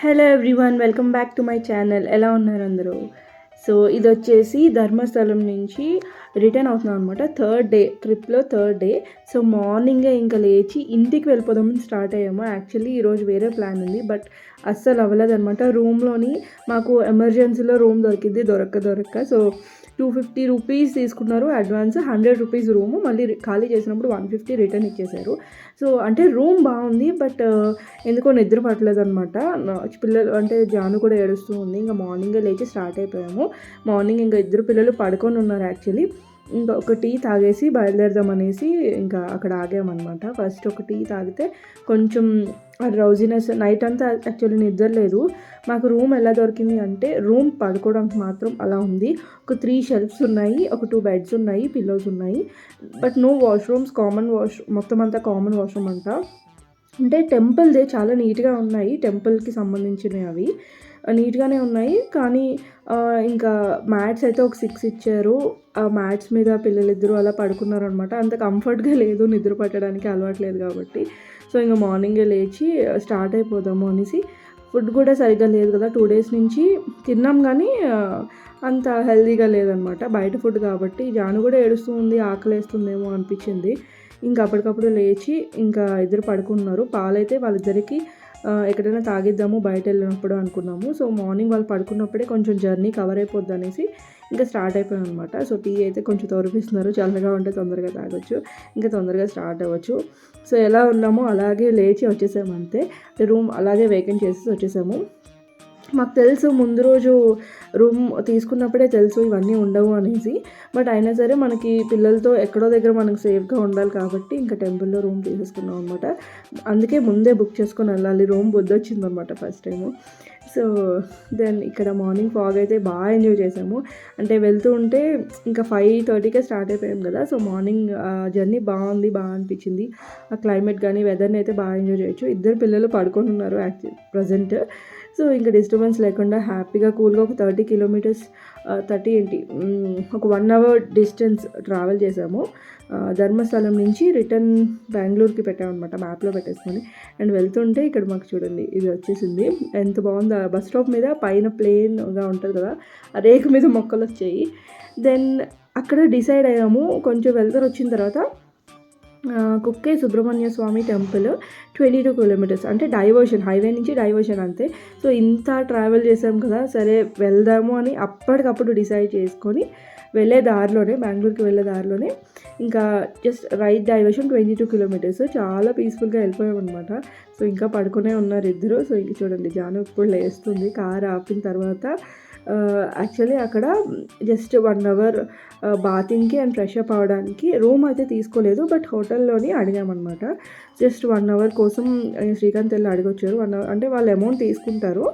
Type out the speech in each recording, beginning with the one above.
Hello everyone, welcome back to my channel. ఎలా ఉన్నారు అందరూ? సో ఇది వచ్చేసి ధర్మస్థలం నుంచి రిటర్న్ అవుతున్నాం అనమాట. ట్రిప్లో థర్డ్ డే. సో మార్నింగే ఇంకా లేచి ఇంటికి వెళ్ళిపోదామని స్టార్ట్ అయ్యాము. యాక్చువల్లీ ఈరోజు వేరే ప్లాన్ ఉంది, బట్ అస్సలు అవ్వలేదు అనమాట. రూమ్లోని మాకు ఎమర్జెన్సీలో రూమ్ దొరక్క సో 250 రూపీస్ తీసుకున్నారు అడ్వాన్స్, 100 రూపీస్ రూము. మళ్ళీ ఖాళీ చేసినప్పుడు 150 రిటర్న్ ఇచ్చేశారు. సో అంటే రూమ్ బాగుంది, బట్ ఎందుకో నిద్ర పట్టలేదు అనమాట. పిల్లలు అంటే జాను కూడా ఏడుస్తూ ఉంది. ఇంకా మార్నింగే లేచి స్టార్ట్ అయిపోయాము. మార్నింగ్ ఇంకా ఇద్దరు పిల్లలు పడుకొని ఉన్నారు యాక్చువల్లీ. ఇంకా ఒక టీ తాగేసి బయలుదేరదామనేసి ఇంకా అక్కడ ఆగామన్నమాట. ఫస్ట్ ఒక టీ తాగితే కొంచెం డ్రౌజినెస్, నైట్ అంతా యాక్చువల్లీ నిద్ర లేదు. మాకు రూమ్ ఎలా దొరికింది అంటే, రూమ్ పడుకోవడానికి మాత్రం అలా ఉంది. ఒక 3 షెల్ఫ్స్ ఉన్నాయి, ఒక 2 బెడ్స్ ఉన్నాయి, పిల్లోస్ ఉన్నాయి, బట్ నో వాష్రూమ్స్. మొత్తం అంతా కామన్ వాష్రూమ్ అంట. అంటే టెంపుల్దే చాలా నీట్గా ఉన్నాయి, టెంపుల్కి సంబంధించినవి అవి నీట్గానే ఉన్నాయి. కానీ ఇంకా మ్యాట్స్ అయితే ఒక 6 ఇచ్చారు. ఆ మ్యాట్స్ మీద పిల్లలిద్దరూ అలా పడుకున్నారు అనమాట. అంత కంఫర్ట్గా లేదు, నిద్ర పట్టడానికి అలవాట్లేదు కాబట్టి. సో ఇంకా మార్నింగే లేచి స్టార్ట్ అయిపోదాము అనేసి. ఫుడ్ కూడా సరిగ్గా లేదు కదా, 2 డేస్ నుంచి తిన్నాం కానీ అంత హెల్తీగా లేదనమాట, బయట ఫుడ్ కాబట్టి. జాను కూడా ఏడుస్తూ ఉంది, ఆకలేస్తుందేమో అనిపించింది. ఇంకా అప్పటికప్పుడు లేచి ఇంకా ఇద్దరు పడుకున్నారు. పాలైతే వాళ్ళిద్దరికి ఎక్కడైనా తాగిద్దాము బయట వెళ్ళినప్పుడు అనుకున్నాము. సో మార్నింగ్ వాళ్ళు పడుకున్నప్పుడే కొంచెం జర్నీ కవర్ అయిపోద్ది అనేసి ఇంకా స్టార్ట్ అయిపోయాం అనమాట. సో టీ అయితే కొంచెం తోరిపిస్తున్నారు, చల్లగా ఉంటే తొందరగా తాగొచ్చు, ఇంకా తొందరగా స్టార్ట్ అవ్వచ్చు. సో ఎలా ఉన్నామో అలాగే లేచి వచ్చేసాము అంతే. రూమ్ అలాగే వేకెంట్ చేసి వచ్చేసాము. మాకు తెలుసు, ముందు రోజు రూమ్ తీసుకున్నప్పుడే తెలుసు ఇవన్నీ ఉండవు అనేసి. బట్ అయినా సరే మనకి పిల్లలతో ఎక్కడో దగ్గర మనకు సేఫ్గా ఉండాలి కాబట్టి ఇంకా టెంపుల్లో రూమ్ తీసేసుకున్నాం అనమాట. అందుకే ముందే బుక్ చేసుకొని వెళ్ళాలి. రూమ్ వచ్చిందనమాట ఫస్ట్ టైము. సో దెన్ ఇక్కడ మార్నింగ్ ఫాగ్ అయితే బాగా ఎంజాయ్ చేసాము. అంటే వెళ్తూ ఉంటే ఇంకా 5:30కే స్టార్ట్ అయిపోయాం కదా. సో మార్నింగ్ జర్నీ బాగా అనిపించింది. ఆ క్లైమేట్ కానీ వెదర్ని అయితే బాగా ఎంజాయ్ చేయొచ్చు. ఇద్దరు పిల్లలు పడుకొని ఉన్నారు ప్రజెంట్. సో ఇంకా డిస్టర్బెన్స్ లేకుండా హ్యాపీగా కూల్గా ఒక 30 కిలోమీటర్స్, 30 ఏంటి, ఒక 1 అవర్ డిస్టెన్స్ ట్రావెల్ చేసాము. ధర్మస్థలం నుంచి రిటర్న్ బెంగళూరుకి పెట్టామన్నమాట, మ్యాప్లో పెట్టేసుకొని. అండ్ వెళ్తుంటే ఇక్కడ మాకు చూడండి ఇది వచ్చేసింది, ఎంత బాగుందో. బస్ స్టాప్ మీద పైన ప్లేన్గా ఉంటుంది కదా, ఆ రేకు మీద మొక్కలు వచ్చాయి. దెన్ అక్కడ డిసైడ్ అయ్యాము, కొంచెం వెళ్తారు వచ్చిన తర్వాత కుక్కే సుబ్రహ్మణ్య స్వామి టెంపుల్ 22 కిలోమీటర్స్, అంటే డైవర్షన్, హైవే నుంచి డైవర్షన్ అంతే. సో ఇంత ట్రావెల్ చేసాం కదా, సరే వెళ్దాము అని అప్పటికప్పుడు డిసైడ్ చేసుకొని వెళ్ళే దారిలోనే, బెంగళూరుకి వెళ్ళే దారిలోనే ఇంకా జస్ట్ రైట్ డైవర్షన్ 22 కిలోమీటర్స్. చాలా పీస్ఫుల్గా వెళ్ళిపోయాం అనమాట. సో ఇంకా పడుకునే ఉన్నారు ఇద్దరు. సో ఇంక చూడండి జాను ఇప్పుడు లేస్తుంది. కార్ ఆపిన తర్వాత యాక్చువల్లీ అక్కడ జస్ట్ 1 అవర్ బాతింగ్కి అండ్ ఫ్రెష్ అప్ అవ్వడానికి రూమ్ అయితే తీసుకోలేదు, బట్ హోటల్లోని అడిగామన్నమాట. జస్ట్ 1 అవర్ కోసం శ్రీకాంత్ వెళ్ళి అడిగొచ్చారు. 1 అవర్ అంటే వాళ్ళు అమౌంట్ తీసుకుంటారు,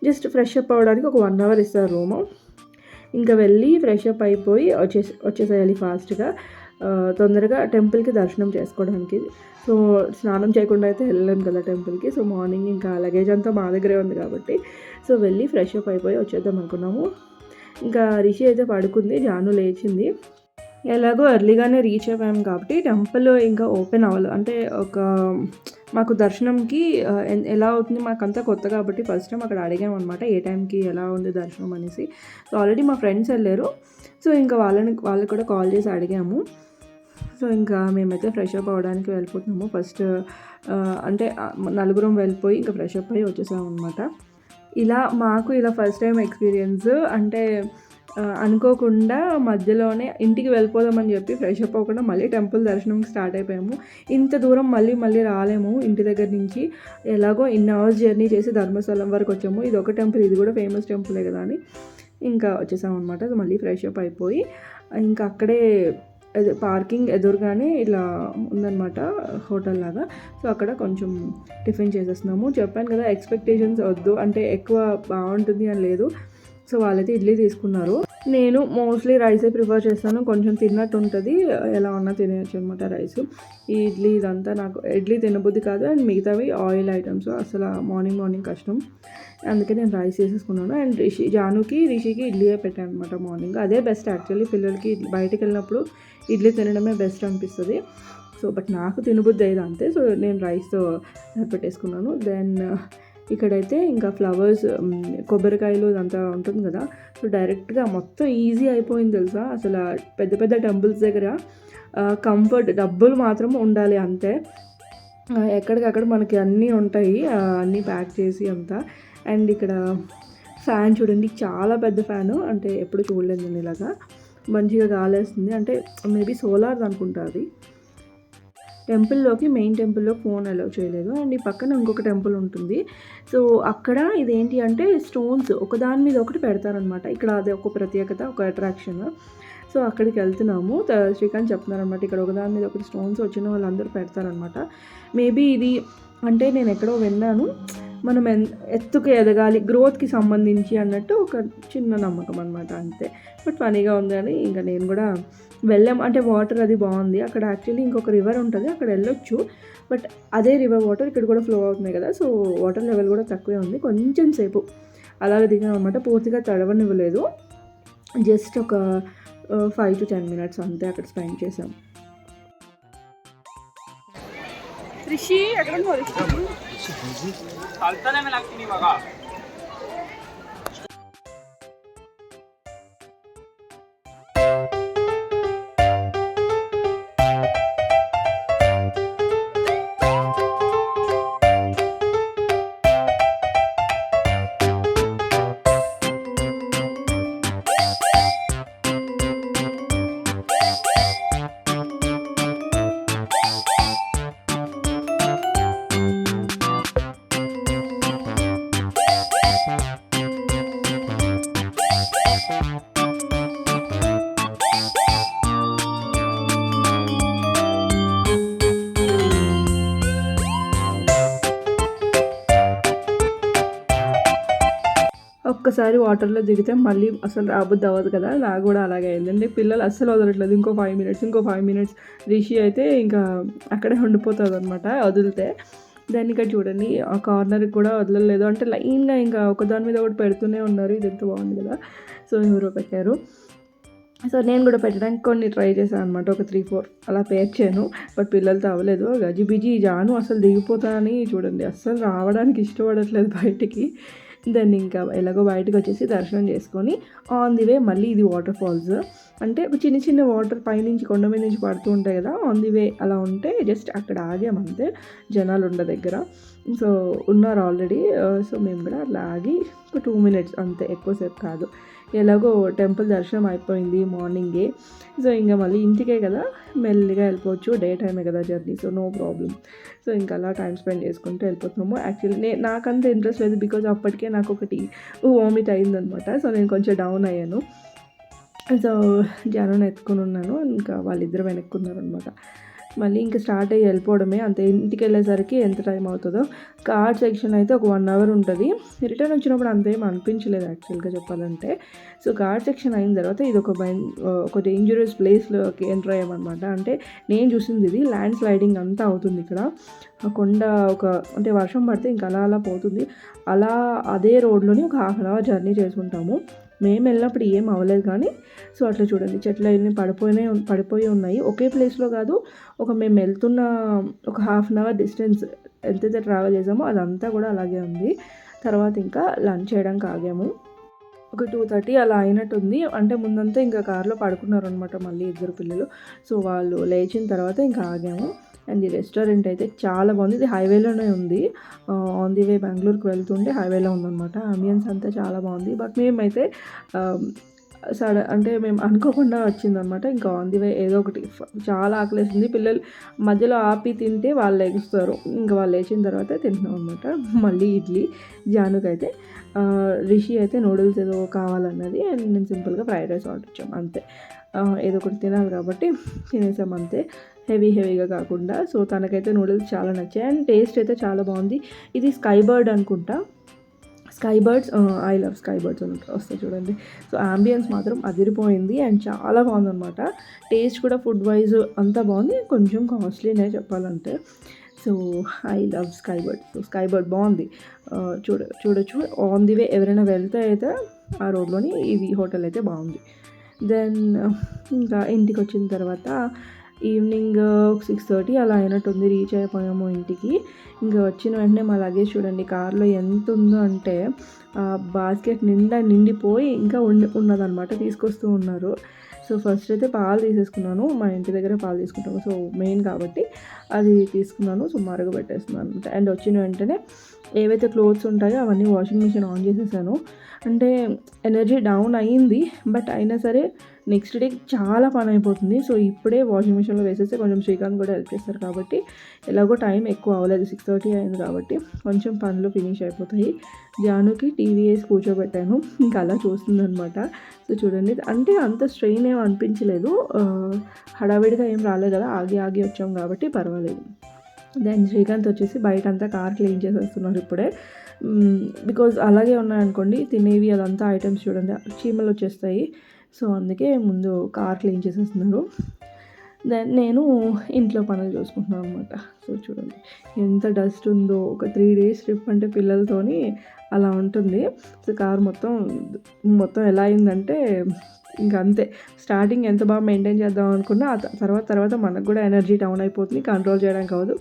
జస్ట్ ఫ్రెష్ అప్ అవ్వడానికి ఒక 1 అవర్ ఇస్తారు రూము. ఇంకా వెళ్ళి ఫ్రెష్ అప్ అయిపోయి వచ్చేసేయాలి ఫాస్ట్గా, తొందరగా టెంపుల్కి దర్శనం చేసుకోవడానికి. సో స్నానం చేయకుండా అయితే వెళ్ళలేము కదా టెంపుల్కి. సో మార్నింగ్ ఇంకా లగేజ్ అంతా మా దగ్గరే ఉంది కాబట్టి సో వెళ్ళి ఫ్రెష్ అప్ అయిపోయి వచ్చేద్దాం అనుకున్నాము. ఇంకా రిషి అయితే పడుకుంది, జాను లేచింది. ఎలాగో ఎర్లీగానే రీచ్ అయిపోయాము కాబట్టి టెంపుల్ ఇంకా ఓపెన్ అవ్వాలి అంటే మాకు దర్శనంకి ఎలా అవుతుంది, మాకంతా కొత్త కాబట్టి ఫస్ట్ టైం అక్కడ అడిగామన్నమాట ఏ టైంకి ఎలా ఉంది దర్శనం అనేసి. సో ఆల్రెడీ మా ఫ్రెండ్స్ వెళ్ళారు. సో ఇంకా వాళ్ళకి కూడా కాల్ చేసి అడిగాము. సో ఇంకా మేమైతే ఫ్రెష్ అప్ అవ్వడానికి వెళ్ళిపోతున్నాము. ఫస్ట్ అంటే నలుగురం వెళ్ళిపోయి ఇంకా ఫ్రెష్ అప్ అయ్యి వచ్చేసాము అనమాట. ఇలా ఫస్ట్ టైం ఎక్స్పీరియన్స్. అంటే అనుకోకుండా మధ్యలోనే ఇంటికి వెళ్ళిపోదామని చెప్పి ఫ్రెష్ అప్ అవ్వకుండా మళ్ళీ టెంపుల్ దర్శనంకి స్టార్ట్ అయిపోయాము. ఇంత దూరం మళ్ళీ రాలేము ఇంటి దగ్గర నుంచి. ఎలాగో ఇన్ అవర్స్ జర్నీ చేసి ధర్మస్థలం వరకు వచ్చాము. ఇది ఒక టెంపుల్, ఇది కూడా ఫేమస్ టెంపులే కదా అని ఇంకా వచ్చేసాం అనమాట. మళ్ళీ ఫ్రెష్ అప్ అయిపోయి ఇంకా అక్కడే పార్కింగ్ ఎదురుగానే ఇలా ఉందన్నమాట హోటల్ లాగా. సో అక్కడ కొంచెం టిఫిన్ చేసేస్తున్నాము. చెప్పాను కదా ఎక్స్పెక్టేషన్స్ వద్దు, అంటే ఎక్కువ బాగుంటుంది అని లేదు. సో వాళ్ళైతే ఇడ్లీ తీసుకున్నారు. నేను మోస్ట్లీ రైసే ప్రిఫర్ చేస్తాను, కొంచెం తిన్నట్టు ఉంటుంది, ఎలా ఉన్నా తినేయచ్చు అనమాట రైస్. ఈ ఇడ్లీ ఇదంతా నాకు ఇడ్లీ తినబుద్ధి కాదు, అండ్ మిగతావి ఆయిల్ ఐటమ్స్ అసలు మార్నింగ్ కష్టం. అందుకే నేను రైస్ వేసేసుకున్నాను. అండ్ రిషికి ఇడ్లీయే పెట్టాను అనమాట మార్నింగ్. అదే బెస్ట్ యాక్చువల్లీ, పిల్లలకి బయటకు వెళ్ళినప్పుడు ఇడ్లీ తినడమే బెస్ట్ అనిపిస్తుంది. సో బట్ నాకు తినబుద్ధి అయ్యేది అంతే. సో నేను రైస్తో పెట్టేసుకున్నాను. దెన్ ఇక్కడైతే ఇంకా ఫ్లవర్స్, కొబ్బరికాయలు ఇదంతా ఉంటుంది కదా. సో డైరెక్ట్గా మొత్తం ఈజీ అయిపోయింది తెలుసా. అసలు పెద్ద పెద్ద టెంపుల్స్ దగ్గర కంఫర్ట్, డబ్బులు మాత్రం ఉండాలి అంతే. ఎక్కడికక్కడ మనకి అన్నీ ఉంటాయి, అన్నీ ప్యాక్ చేసి అంతా. అండ్ ఇక్కడ ఫ్యాన్ చూడండి, చాలా పెద్ద ఫ్యాను, అంటే ఎప్పుడు చూడలేదు నేను ఇలాగా. మంచిగా గాలేస్తుంది, అంటే మేబీ సోలార్ది అనుకుంటా అది. టెంపుల్లోకి, మెయిన్ టెంపుల్లో ఫోన్ అలౌ చేయలేదు. అండ్ ఈ పక్కన ఇంకొక టెంపుల్ ఉంటుంది. సో అక్కడ ఇదేంటి అంటే స్టోన్స్ ఒకదాని మీద ఒకటి పెడతారనమాట. ఇక్కడ అది ఒక ప్రత్యేకత, ఒక అట్రాక్షన్. సో అక్కడికి వెళ్తున్నాము. శ్రీకాంత్ చెప్తున్నారనమాట, ఇక్కడ ఒకదాని మీద ఒకటి స్టోన్స్ వచ్చిన వాళ్ళందరూ పెడతారనమాట. మేబీ ఇది అంటే నేను ఎక్కడో విన్నాను, మనం ఎత్తుకు ఎదగాలి, గ్రోత్కి సంబంధించి అన్నట్టు ఒక చిన్న నమ్మకం అనమాట అంతే. బట్ ఫనీగా ఉంది అని ఇంకా నేను కూడా వెళ్ళాం. అంటే వాటర్ అది బాగుంది అక్కడ. యాక్చువల్లీ ఇంకొక రివర్ ఉంటుంది, అక్కడ వెళ్ళొచ్చు. బట్ అదే రివర్ వాటర్ ఇక్కడ కూడా ఫ్లో అవుతున్నాయి కదా. సో వాటర్ లెవెల్ కూడా తక్కువే ఉంది. కొంచెం సేపు అలాగే దిగాం అనమాట. పూర్తిగా తడవనివ్వలేదు, జస్ట్ ఒక 5 to 10 minutes అంతే అక్కడ స్పెండ్ చేసాం. ऋषि ఒక్కసారి వాటర్లో దిగితే మళ్ళీ అసలు రాబుద్ది అవ్వదు కదా. నాకు కూడా అలాగే అయిందండి. పిల్లలు అస్సలు వదలట్లేదు, ఇంకో 5 minutes. రిషి అయితే ఇంకా అక్కడే ఉండిపోతుంది అనమాట వదిలితే. దాన్ని ఇక్కడ చూడండి, ఆ కార్నర్కి కూడా వదలలేదు, అంటే లైన్గా ఇంకా ఒకదాని మీద ఒకటి పెడుతూనే ఉన్నారు. ఇది ఎంత బాగుంది కదా. సో ఎవరో పెట్టారు. సో నేను కూడా పెట్టడానికి కొన్ని ట్రై చేశాను అనమాట, ఒక 3-4 అలా పేర్చాను. బట్ పిల్లలతో అవ్వలేదు. గజిబిజి జాను అసలు దిగిపోతానని చూడండి, అస్సలు రావడానికి ఇష్టపడట్లేదు బయటికి. దాన్ని ఇంకా ఎలాగో బయటకు వచ్చేసి దర్శనం చేసుకొని ఆన్ ది వే మళ్ళీ ఇది వాటర్ ఫాల్స్. అంటే చిన్న చిన్న వాటర్ పైనుంచి కొండ మీద నుంచి పడుతూ ఉంటాయి కదా, ఆన్ ది వే అలా ఉంటే జస్ట్ అక్కడ ఆగామంతే, జనాలు ఉండ దగ్గర. సో ఉన్నారు ఆల్రెడీ. సో మేము కూడా అట్లా ఆగి ఒక 2 minutes అంతే, ఎక్కువసేపు కాదు. ఎలాగో టెంపుల్ దర్శనం అయిపోయింది మార్నింగే. సో ఇంకా మళ్ళీ ఇంటికే కదా, మెల్లిగా వెళ్ళిపోవచ్చు, డే టైమే కదా journey, so no problem. So ఇంకా అలా టైం స్పెండ్ చేసుకుంటూ వెళ్ళిపోతున్నాము. యాక్చువల్లీ నాకంత ఇంట్రెస్ట్ లేదు, బికాజ్ అప్పటికే నాకు ఒకటి వామిట్ అయిందనమాట. సో నేను కొంచెం డౌన్ అయ్యాను. సో జనం ఎత్తుకుని ఉన్నాను, ఇంకా వాళ్ళిద్దరు వెనక్కున్నారు అనమాట. మళ్ళీ ఇంకా స్టార్ట్ అయ్యి వెళ్ళిపోవడమే అంతే. ఇంటికి వెళ్ళేసరికి ఎంత టైం అవుతుందో. కార్ సెక్షన్ అయితే ఒక 1 hour ఉంటుంది. రిటర్న్ వచ్చినప్పుడు అంతేం అనిపించలేదు యాక్చువల్గా చెప్పాలంటే. సో కార్ సెక్షన్ అయిన తర్వాత ఇది ఒక డేంజరస్ ప్లేస్లోకి ఎంటర్ అయ్యామన్నమాట. అంటే నేను చూసింది ఇది ల్యాండ్ స్లైడింగ్ అంతా అవుతుంది ఇక్కడ. ఆ కొండ అంటే వర్షం పడితే ఇంకా అలా అలా పోతుంది. అలా అదే రోడ్లోని ఒక 1/2 hour జర్నీ చేసుకుంటాము. మేము వెళ్ళినప్పుడు ఏం అవ్వలేదు కానీ. సో అట్లా చూడండి, చెట్లు అన్నీ పడిపోయి ఉన్నాయి. ఒకే ప్లేస్లో కాదు, మేము వెళ్తున్న ఒక 1/2 hour డిస్టెన్స్ ఎంతైతే ట్రావెల్ చేసామో అదంతా కూడా అలాగే ఉంది. తర్వాత ఇంకా లంచ్ చేయడానికి ఆగాము. ఒక 2:30 అలా అయినట్టుంది. అంటే ముందంతా ఇంకా కార్లో పడుకున్నారు అనమాట మళ్ళీ ఇద్దరు పిల్లలు. సో వాళ్ళు లేచిన తర్వాత ఇంకా ఆగాము. అండ్ ఈ రెస్టారెంట్ అయితే చాలా బాగుంది. ఇది హైవేలోనే ఉంది. ఆన్ ది వే బెంగళూరుకి వెళ్తుంటే హైవేలో ఉందన్నమాట. అంబియన్స్ అంతా చాలా బాగుంది. బట్ మేమైతే అంటే మేము అనుకోకుండా వచ్చిందనమాట. ఇంకా ఆన్ ది వే ఏదో ఒకటి చాలా ఆకలేసింది. పిల్లలు మధ్యలో ఆపి తింటే వాళ్ళు ఎగుస్తారు. ఇంకా వాళ్ళు లేచిన తర్వాత తింటున్నాం అనమాట. మళ్ళీ ఇడ్లీ, జానుకైతే రిషి అయితే నూడిల్స్ ఏదో కావాలన్నది. అండ్ నేను సింపుల్గా ఫ్రైడ్ రైస్ ఆర్డర్ ఇచ్చాము అంతే. ఏదో ఒకటి తినాలి కాబట్టి తినేసాం అంతే, హెవీగా కాకుండా. సో తనకైతే నూడిల్స్ చాలా నచ్చాయి అండ్ టేస్ట్ అయితే చాలా బాగుంది. ఇది స్కై బర్డ్ అనుకుంటా, sky birds, I love sky birds అని వస్తాయి చూడండి. సో అంబియన్స్ మాత్రం అదిరిపోయింది అండ్ చాలా బాగుందన్నమాట. టేస్ట్ కూడా ఫుడ్ వైజ్ అంతా బాగుంది. కొంచెం కాస్ట్లీనే చెప్పాలంటే. So I love sky bird. So sky bird బాగుంది. చూడొచ్చు ఆన్ ది వే ఎవరైనా వెళ్తే అయితే ఆ రోడ్లోని ఇది హోటల్ అయితే బాగుంది. దెన్ ఇంకా ఇంటికి వచ్చిన తర్వాత ఈవినింగ్ 6:30 అలా అయినట్టుంది. రీచ్ అయిపోయాము ఇంటికి. ఇంకా వచ్చిన వెంటనే మా లగేజ్ చూడండి కార్లో ఎంత ఉందో అంటే బాస్కెట్ నిండా నిండిపోయి ఇంకా ఉన్నదనమాట. తీసుకొస్తూ ఉన్నారు. సో ఫస్ట్ అయితే పాలు తీసేసుకున్నాను. మా ఇంటి దగ్గర పాలు తీసుకుంటాము. సో మెయిన్ కాబట్టి అది తీసుకున్నాను. సో మరగబెట్టేస్తున్నాను అనమాట. అండ్ వచ్చిన వెంటనే ఏవైతే క్లోత్స్ ఉంటాయో అవన్నీ వాషింగ్ మిషన్ ఆన్ చేసేసాను. అంటే ఎనర్జీ డౌన్ అయ్యింది, బట్ అయినా సరే నెక్స్ట్ డే చాలా పని అయిపోతుంది. సో ఇప్పుడే వాషింగ్ మిషన్లో వేసేస్తే కొంచెం శ్రీకాంత్ కూడా హెల్ప్ చేస్తారు కాబట్టి ఎలాగో టైం ఎక్కువ అవ్వలేదు, 6:30 అయింది కాబట్టి కొంచెం పనులు ఫినిష్ అయిపోతాయి. జానుకి టీవీ వేసి కూర్చోబెట్టాను, ఇంకా అలా చూస్తుందనమాట. సో చూడండి, అంటే అంత స్ట్రెయిన్ ఏం అనిపించలేదు, హడావిడిగా ఏం రాలేదు కదా, ఆగి ఆగి వచ్చాం కాబట్టి పర్వాలేదు. దెన్ శ్రీకాంత్ వచ్చేసి బయట అంతా కార్ క్లీన్ చేసేస్తున్నారు ఇప్పుడే. బికాజ్ అలాగే ఉన్నాయనుకోండి తినేవి అదంతా ఐటమ్స్ చూడండి చీమలు వచ్చేస్తాయి. సో అందుకే ముందు కార్ క్లీన్ చేసేస్తున్నారు. దెన్ నేను ఇంట్లో పనులు చూసుకుంటున్నాను అనమాట. సో చూడండి ఎంత డస్ట్ ఉందో. ఒక 3 days ట్రిప్ అంటే పిల్లలతోని అలా ఉంటుంది. సో కార్ మొత్తం ఎలా అయిందంటే ఇంకా అంతే. స్టార్టింగ్ ఎంత బాగా మెయింటైన్ చేద్దాం అనుకున్నా తర్వాత మనకు కూడా ఎనర్జీ డౌన్ అయిపోతుంది, కంట్రోల్ చేయడానికి అవ్వదు.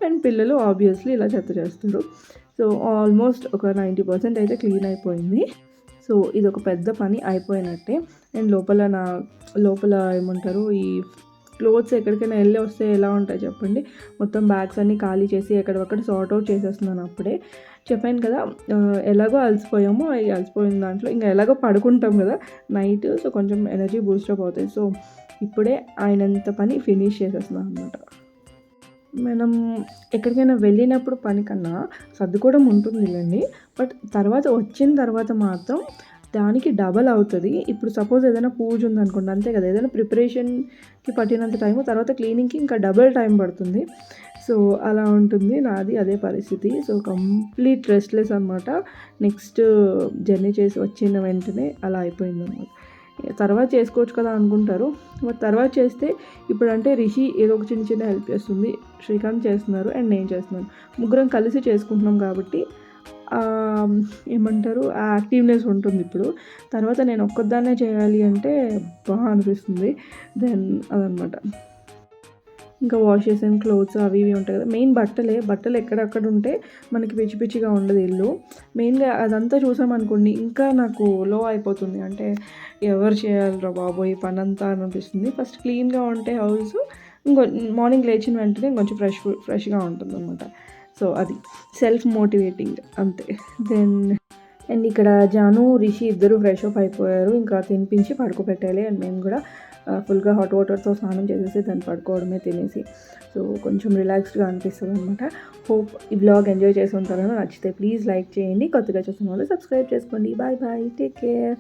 అండ్ పిల్లలు ఆబ్వియస్లీ ఇలా చెత్త చేస్తారు. సో ఆల్మోస్ట్ ఒక 90% అయితే క్లీన్ అయిపోయింది. సో ఇది ఒక పెద్ద పని అయిపోయినట్టే. అండ్ లోపల ఏమంటారు, ఈ క్లోత్స్ ఎక్కడికైనా వెళ్ళి వస్తే ఎలా ఉంటాయి చెప్పండి. మొత్తం బ్యాగ్స్ అన్నీ ఖాళీ చేసి ఎక్కడొక్కడ సార్ట్ అవుట్ చేసేస్తున్నాను. అప్పుడే చెప్పాను కదా, ఎలాగో అలసిపోయాము. అలసిపోయిన దాంట్లో ఇంకా ఎలాగో పడుకుంటాం కదా నైట్, సో కొంచెం ఎనర్జీ బూస్టప్ అవుతాయి. సో ఇప్పుడే ఆయనంత పని ఫినిష్ చేసేస్తున్నాను అనమాట. మనం ఎక్కడికైనా వెళ్ళినప్పుడు పని కన్నా సర్దుకోవడం ఉంటుందిలేండి, బట్ వచ్చిన తర్వాత మాత్రం దానికి డబల్ అవుతుంది. ఇప్పుడు సపోజ్ ఏదైనా పూజ ఉందనుకోండి, అంతే కదా, ఏదైనా ప్రిపరేషన్కి పట్టినంత టైము తర్వాత క్లీనింగ్కి ఇంకా డబల్ టైం పడుతుంది. సో అలా ఉంటుంది, నాది అదే పరిస్థితి. సో కంప్లీట్ రెస్ట్లెస్ అనమాట. నెక్స్ట్ జర్నీ చేసి వచ్చిన వెంటనే అలా అయిపోయింది అనమాట. తర్వాత చేసుకోవచ్చు కదా అనుకుంటారు, మరి తర్వాత చేస్తే ఇప్పుడంటే రిషి ఏదో ఒక చిన్న హెల్ప్ చేస్తుంది, శ్రీకాంత్ చేస్తున్నారు అండ్ నేను చేస్తున్నాను, ముగ్గురం కలిసి చేసుకుంటున్నాం కాబట్టి ఏమంటారు ఆ యాక్టివ్నెస్ ఉంటుంది. ఇప్పుడు తర్వాత నేను ఒక్కదాన్నే చేయాలి అంటే బాగా అనిపిస్తుంది. దెన్ అదనమాట. ఇంకా వాష్ చేసిన క్లోత్స్ అవి ఇవి ఉంటాయి కదా, మెయిన్ బట్టలు ఎక్కడక్కడ ఉంటే మనకి పిచ్చిగా ఉండదు ఇల్లు. మెయిన్గా అదంతా చూసామనుకోండి ఇంకా నాకు లో అయిపోతుంది. అంటే ఎవరు చేయాలిరా బాబోయ్ ఈ పని అంతా అనిపిస్తుంది. ఫస్ట్ క్లీన్గా ఉంటే హౌస్ మార్నింగ్ లేచిన వెంటనే కొంచెం ఫ్రెష్గా ఉంటుంది అనమాట. సో అది సెల్ఫ్ మోటివేటింగ్ అంతే. దెన్ అండ్ ఇక్కడ జాను రిషి ఇద్దరు ఫ్రెష్ అప్ అయిపోయారు. ఇంకా తినిపించి పడుకోబెట్టాలి. అండ్ మేము కూడా ఫుల్గా హాట్ వాటర్తో స్నానం చేసేసి దాన్ని పడుకోవడమే తినేసి. సో కొంచెం రిలాక్స్డ్గా అనిపిస్తుంది అనమాట. హోప్ ఈ బ్లాగ్ ఎంజాయ్ చేసి ఉంటారని. నచ్చితే ప్లీజ్ లైక్ చేయండి. కొత్తగా చూసిన వాళ్ళు సబ్స్క్రైబ్ చేసుకోండి. Bye take care.